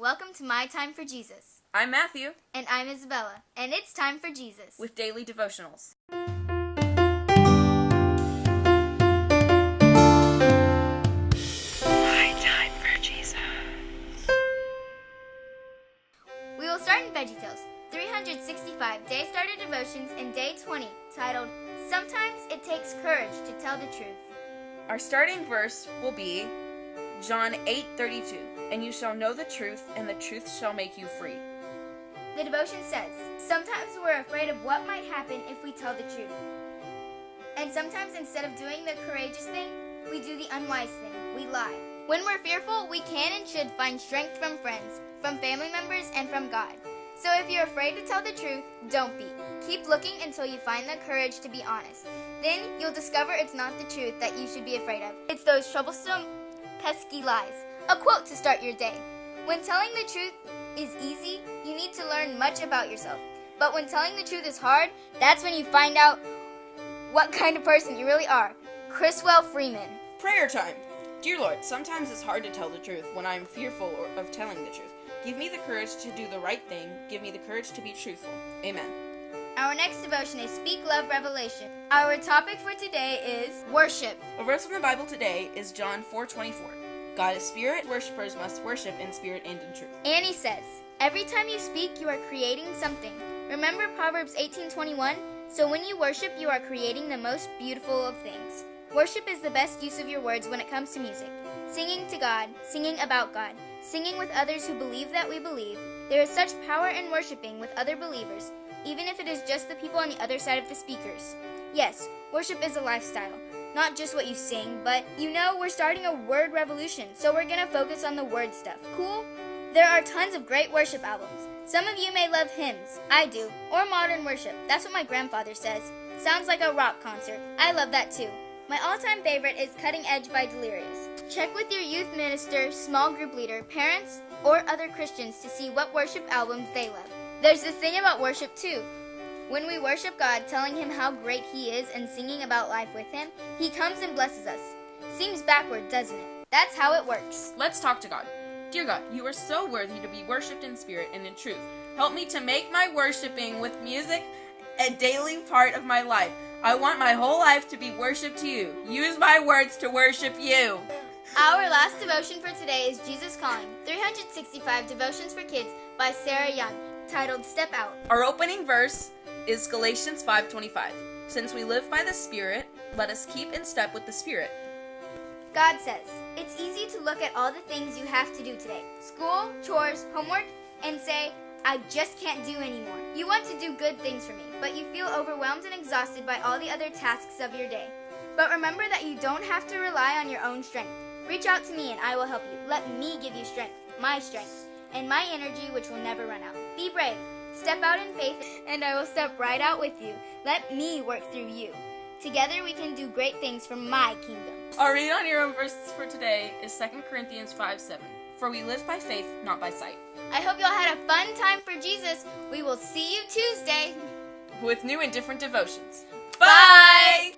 welcome to My Time for Jesus. I'm Matthew. And I'm Isabella, and it's time for Jesus. With daily devotionals. My Time for Jesus. We will start in VeggieTales, 365 Day Starter Devotions in Day 20, titled, Sometimes It Takes Courage to Tell the Truth. Our starting verse will be John 8:32, and you shall know the truth, and the truth shall make you free. The devotion says, sometimes we're afraid of what might happen if we tell the truth. And sometimes instead of doing the courageous thing, we do the unwise thing. We lie. When we're fearful, we can and should find strength from friends, from family members, and from God. So if you're afraid to tell the truth, don't be. Keep looking until you find the courage to be honest. Then you'll discover it's not the truth that you should be afraid of. It's those troublesome, pesky lies. A quote to start your day. When telling the truth is easy, you need to learn much about yourself. But when telling the truth is hard, that's when you find out what kind of person you really are. Criswell Freeman. Prayer time. Dear Lord, sometimes it's hard to tell the truth when I'm fearful of telling the truth. Give me the courage to do the right thing. Give me the courage to be truthful. Amen. Our next devotion is Speak Love Revelation. Our topic for today is worship. A verse from the Bible today is John 4:24. God is spirit, worshipers must worship in spirit and in truth. Annie says, every time you speak, you are creating something. Remember Proverbs 18:21? So when you worship, you are creating the most beautiful of things. Worship is the best use of your words when it comes to music. Singing to God, singing about God, singing with others who believe that we believe. There is such power in worshiping with other believers, even if it is just the people on the other side of the speakers. Yes, worship is a lifestyle. Not just what you sing, but we're starting a word revolution, so we're gonna focus on the word stuff. Cool? There are tons of great worship albums. Some of you may love hymns. I do. Or modern worship. That's what my grandfather says. Sounds like a rock concert. I love that too. My all-time favorite is Cutting Edge by Delirious. Check with your youth minister, small group leader, parents, or other Christians to see what worship albums they love. There's this thing about worship too. When we worship God, telling Him how great He is and singing about life with Him, He comes and blesses us. Seems backward, doesn't it? That's how it works. Let's talk to God. Dear God, you are so worthy to be worshipped in spirit and in truth. Help me to make my worshiping with music a daily part of my life. I want my whole life to be worship to you. Use my words to worship you. Our last devotion for today is Jesus Calling, 365 Devotions for Kids by Sarah Young, titled Step Out. Our opening verse is Galatians 5:25. Since we live by the Spirit, let us keep in step with the Spirit. God says, it's easy to look at all the things you have to do today, school, chores, homework, and say, I just can't do anymore. You want to do good things for me, but you feel overwhelmed and exhausted by all the other tasks of your day. But remember that you don't have to rely on your own strength. Reach out to me and I will help you. Let me give you strength, and my energy which will never run out. Be brave. Step out in faith, and I will step right out with you. Let me work through you. Together we can do great things for my kingdom. Our read on your own verses for today is 2 Corinthians 5:7. For we live by faith, not by sight. I hope y'all had a fun time for Jesus. We will see you Tuesday With new and different devotions. Bye!